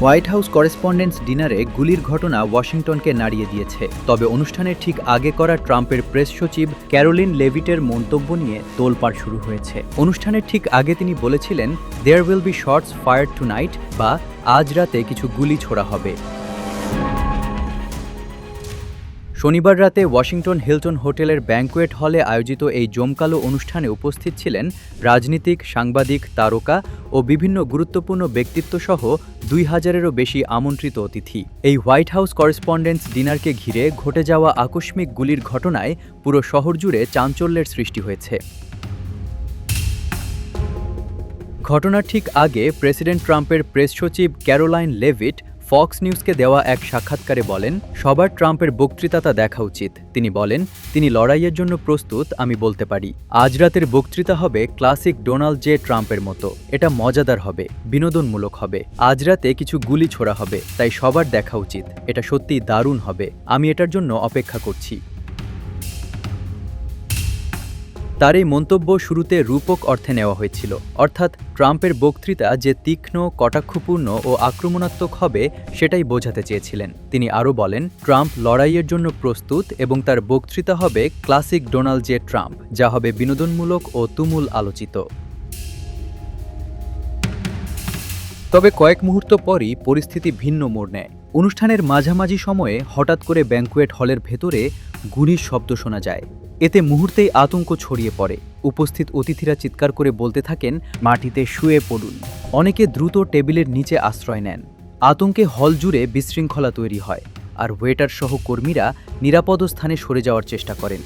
White house correspondents ডিনারে গুলির ঘটনা ওয়াশিংটনকে নাড়িয়ে দিয়েছে। তবে অনুষ্ঠানের ঠিক আগে করা ট্রাম্পের প্রেস সচিব ক্যারোলিন লেভিটের মন্তব্য নিয়ে তোলপাড় শুরু হয়েছে। অনুষ্ঠানের ঠিক আগে তিনি বলেছিলেন, there will be shots fired tonight, বা আজ রাতে কিছু গুলি ছোড়া হবে। শনিবার রাতে ওয়াশিংটন হিলটন হোটেলের ব্যাংকোয়েট হলে আয়োজিত এই জমকালো অনুষ্ঠানে উপস্থিত ছিলেন রাজনীতিক, সাংবাদিক, তারকা ও বিভিন্ন গুরুত্বপূর্ণ ব্যক্তিত্বসহ ২,০০০-এরও বেশি আমন্ত্রিত অতিথি। এই হোয়াইট হাউস করেসপন্ডেন্টস ডিনারকে ঘিরে ঘটে যাওয়া আকস্মিক গুলির ঘটনায় পুরো শহর জুড়ে চাঞ্চল্যের সৃষ্টি হয়েছে। ঘটনার ঠিক আগে প্রেসিডেন্ট ট্রাম্পের প্রেস সচিব ক্যারোলাইন লেভিট ফক্স নিউজকে দেওয়া এক সাক্ষাৎকারে বলেন, সবার ট্রাম্পের বক্তৃতা দেখা উচিত। তিনি বলেন, তিনি লড়াইয়ের জন্য প্রস্তুত। আমি বলতে পারি, আজ রাতের বক্তৃতা হবে ক্লাসিক ডোনাল্ড জে ট্রাম্পের মতো। এটা মজাদার হবে, বিনোদনমূলক হবে। আজ রাতে কিছু গুলি ছোড়া হবে, তাই সবার দেখা উচিত। এটা সত্যিই দারুণ হবে। আমি এটার জন্য অপেক্ষা করছি। তার এই মন্তব্য শুরুতে রূপক অর্থে নেওয়া হয়েছিল, অর্থাৎ ট্রাম্পের বক্তৃতা যে তীক্ষ্ণ, কটাক্ষপূর্ণ ও আক্রমণাত্মক হবে সেটাই বোঝাতে চেয়েছিলেন। তিনি আরও বলেন, ট্রাম্প লড়াইয়ের জন্য প্রস্তুত এবং তার বক্তৃতা হবে ক্লাসিক ডোনাল্ড জে ট্রাম্প, যা হবে বিনোদনমূলক ও তুমুল আলোচিত। তবে কয়েক মুহূর্ত পরই পরিস্থিতি ভিন্ন মোড় নেয়। অনুষ্ঠানের মাঝামাঝি সময়ে হঠাৎ করে ব্যাংকোয়েট হলের ভেতরে গুলির শব্দ শোনা যায়। এতে মুহূর্তেই আতঙ্ক ছড়িয়ে পড়ে। উপস্থিত অতিথিরা চিৎকার করে বলতে থাকেন, মাটিতে শুয়ে পড়ুন। অনেকে দ্রুত টেবিলের নিচে আশ্রয় নেন। আতঙ্কে হল জুড়ে বিশৃঙ্খলা তৈরি হয়, আর ওয়েটার সহ কর্মীরা নিরাপদ স্থানে সরে যাওয়ার চেষ্টা করেন।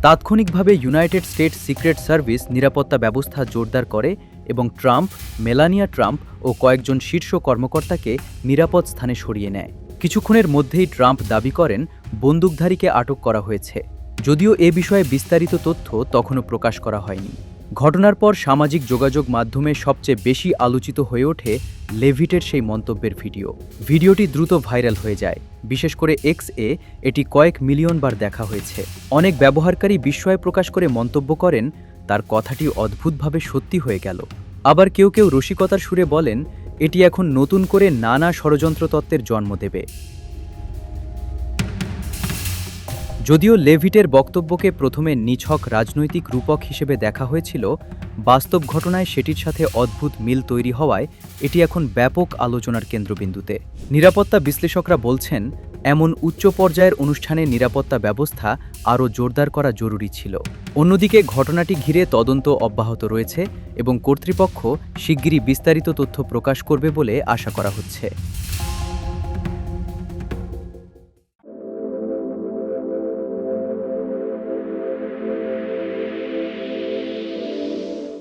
তাৎক্ষণিকভাবে ইউনাইটেড স্টেটস সিক্রেট সার্ভিস নিরাপত্তা ব্যবস্থা জোরদার করে এবং ট্রাম্প, মেলানিয়া ট্রাম্প ও কয়েকজন শীর্ষ কর্মকর্তাকে নিরাপদ স্থানে সরিয়ে নেয়। কিছুক্ষণের মধ্যেই ট্রাম্প দাবি করেন, বন্দুকধারীকে আটক করা হয়েছে। যদিও এ বিষয়ে বিস্তারিত তথ্য তখনও প্রকাশ করা হয়নি। ঘটনার পর সামাজিক যোগাযোগ মাধ্যমে সবচেয়ে বেশি আলোচিত হয়ে ওঠে লেভিটের সেই মন্তব্যের ভিডিও। ভিডিওটি দ্রুত ভাইরাল হয়ে যায়। বিশেষ করে এক্স-এ এটি কয়েক মিলিয়ন বার দেখা হয়েছে। অনেক ব্যবহারকারী বিস্ময় প্রকাশ করে মন্তব্য করেন, তার কথাটি অদ্ভুতভাবে সত্যি হয়ে গেল। আবার কেউ কেউ রসিকতার সুরে বলেন, এটি এখন নতুন করে নানা ষড়যন্ত্র তত্ত্বের জন্ম দেবে। যদিও লেভিটের বক্তব্যকে প্রথমে নিছক রাজনৈতিক রূপক হিসেবে দেখা হয়েছিল, বাস্তব ঘটনায় সেটির সাথে অদ্ভুত মিল তৈরি হওয়ায় এটি এখন ব্যাপক আলোচনার কেন্দ্রবিন্দুতে। নিরাপত্তা বিশ্লেষকরা বলছেন, এমন উচ্চ পর্যায়ের অনুষ্ঠানে নিরাপত্তা ব্যবস্থা আরও জোরদার করা জরুরি ছিল। অন্যদিকে ঘটনাটি ঘিরে তদন্ত অব্যাহত রয়েছে এবং কর্তৃপক্ষ শিগগিরই বিস্তারিত তথ্য প্রকাশ করবে বলে আশা করা হচ্ছে।